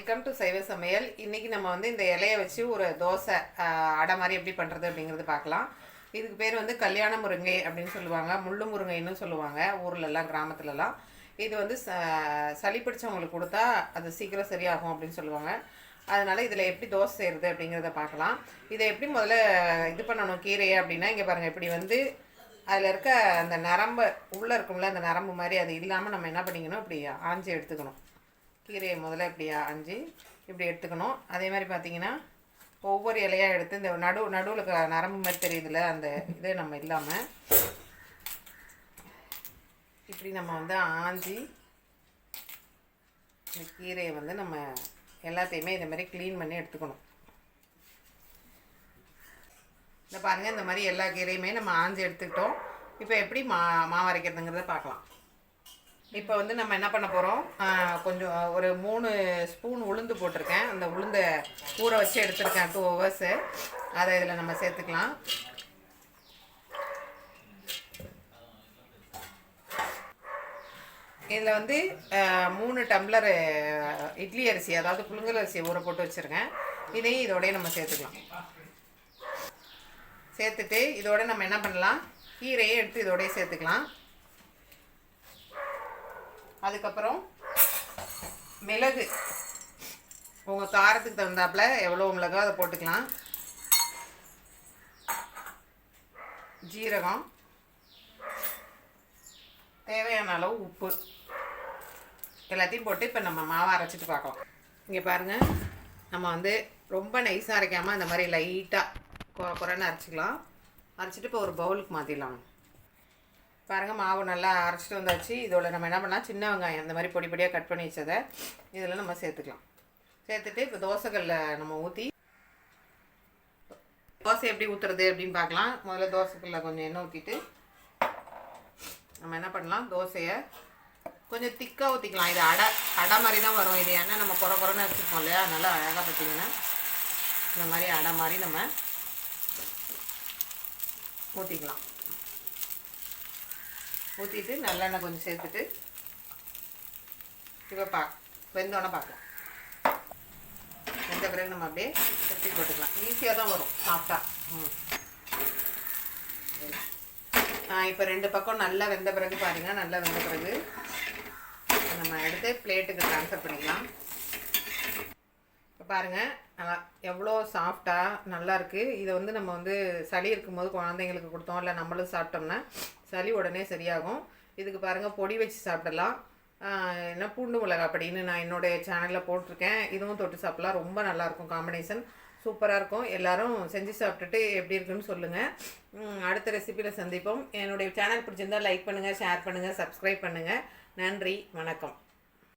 Welcome to சைவ சமையல். இன்றைக்கி நம்ம வந்து இந்த இலையை வச்சு ஒரு தோசை அடை மாதிரி எப்படி பண்ணுறது அப்படிங்கிறது பார்க்கலாம். இதுக்கு பேர் வந்து கல்யாண முருங்கை அப்படின்னு சொல்லுவாங்க, முள்ளு முருங்கைன்னு சொல்லுவாங்க ஊர்லெல்லாம், கிராமத்துலலாம். இது வந்து சளி பிடிச்சவங்களுக்கு கொடுத்தா அது சீக்கிரம் சரியாகும் அப்படின்னு சொல்லுவாங்க. அதனால் இதில் எப்படி தோசை செய்கிறது அப்படிங்கிறத பார்க்கலாம். இதை எப்படி முதல்ல இது பண்ணணும் கீரையை அப்படின்னா, இங்கே பாருங்கள், இப்படி வந்து அதில் இருக்க அந்த நரம்பு உள்ளே இருக்கும்ல, அந்த நரம்பு மாதிரி அது இல்லாமல் நம்ம என்ன பண்ணிக்கணும், இப்படி ஆஞ்சி எடுத்துக்கணும். கீரையை முதல்ல இப்படி ஆஞ்சி இப்படி எடுத்துக்கணும். அதே மாதிரி பார்த்திங்கன்னா ஒவ்வொரு இலையாக எடுத்து இந்த நடுவில் நரம்பு மாதிரி தெரியுதுல, அந்த இதே நம்ம இல்லாமல் இப்படி நம்ம வந்து ஆஞ்சி இந்த கீரையை வந்து நம்ம எல்லாத்தையுமே இதை மாதிரி க்ளீன் பண்ணி எடுத்துக்கணும். இந்த பாருங்கள், இந்த மாதிரி எல்லா கீரையுமே நம்ம ஆஞ்சி எடுத்துக்கிட்டோம். இப்போ எப்படி மாவு அரைக்கிறதுங்கிறத பார்க்கலாம். இப்போ வந்து நம்ம என்ன பண்ண போகிறோம், கொஞ்சம் ஒரு 3 ஸ்பூன் உளுந்து போட்டிருக்கேன். அந்த உளுந்தை ஊற வச்சு எடுத்துருக்கேன் 2 hours. அதை இதில் நம்ம சேர்த்துக்கலாம். இதில் வந்து 3 டம்ளர் இட்லி அரிசி, அதாவது புழுங்கல் அரிசியை ஊற போட்டு வச்சுருக்கேன். இதையும் இதோடய நம்ம சேர்த்துக்கலாம். சேர்த்துட்டு இதோட நம்ம என்ன பண்ணலாம், கீரையை எடுத்து இதோடய சேர்த்துக்கலாம். அதுக்கப்புறம் மிளகு, உங்கள் காரத்துக்கு தகுந்தாப்புல எவ்வளோ மிளகோ அதை போட்டுக்கலாம். ஜீரகம், தேவையான அளவு உப்பு, எல்லாத்தையும் போட்டு இப்போ நம்ம மாவை அரைச்சிட்டு பார்க்கலாம். இங்கே பாருங்கள், நம்ம வந்து ரொம்ப நைஸாக அரைக்காமல் இந்த மாதிரி லைட்டாக குறைன்னு அரைச்சிக்கலாம். அரைச்சிட்டு இப்போ ஒரு பவுலுக்கு மாற்றிடலாம். பாருங்கள், மாவு நல்லா அரைச்சிட்டு வந்தாச்சு. இதோட நம்ம என்ன பண்ணலாம், சின்ன வெங்காயம் இந்த மாதிரி பொடி பொடியாக கட் பண்ணி வச்சதை இதில் நம்ம சேர்த்துக்கலாம். சேர்த்துட்டு இப்போ தோசைக்கல்ல நம்ம ஊற்றி தோசை எப்படி ஊற்றுறது அப்படின்னு பார்க்கலாம். முதல்ல தோசைக்கல்ல கொஞ்சம் எண்ணெய் ஊற்றிட்டு நம்ம என்ன பண்ணலாம், தோசையை கொஞ்சம் திக்காக ஊற்றிக்கலாம். இது அடை மாதிரி தான் வரும். இது எண்ணெய் நம்ம குறைன்னு வச்சுருக்கோம் இல்லையா, அதனால் அழகாக பார்த்திங்கன்னா இந்த மாதிரி அடை மாதிரி நம்ம ஊற்றிக்கலாம். ஊற்றிட்டு நல்லெண்ணெய் கொஞ்சம் சேர்த்துட்டு இப்போ வெந்தோடனே பார்க்கலாம். வெந்த பிறகு நம்ம அப்படியே சுற்றி போட்டுக்கலாம். ஈஸியாக தான் வரும், சாஃப்டாக. இப்போ 2 பக்கம் நல்லா வெந்த பிறகு பாருங்கள், நல்லா வெந்த பிறகு நம்ம எடுத்து பிளேட்டுக்கு ட்ரான்ஸ்ஃபர் பண்ணிக்கலாம். இப்போ பாருங்கள், நல்லா எவ்வளோ சாஃப்டாக நல்லா இருக்குது. இதை வந்து நம்ம வந்து சளி இருக்கும்போது குழந்தைங்களுக்கு கொடுத்தோம், இல்லை நம்மளும் சாப்பிட்டோம்னா சளி உடனே சரியாகும். இதுக்கு பாருங்கள், பொடி வச்சு சாப்பிடலாம். என்ன பூண்டு மிளகா அப்படின்னு நான் என்னுடைய சேனலில் போட்டிருக்கேன். இதுவும் தொட்டு சாப்பிடலாம். ரொம்ப நல்லாயிருக்கும், காம்பினேஷன் சூப்பராக இருக்கும். எல்லோரும் செஞ்சு சாப்பிட்டுட்டு எப்படி இருக்குன்னு சொல்லுங்கள். அடுத்த ரெசிபியில் சந்திப்போம். என்னுடைய சேனல் பிடிச்சிருந்தால் லைக் பண்ணுங்கள், ஷேர் பண்ணுங்கள், சப்ஸ்கிரைப் பண்ணுங்கள். நன்றி, வணக்கம்.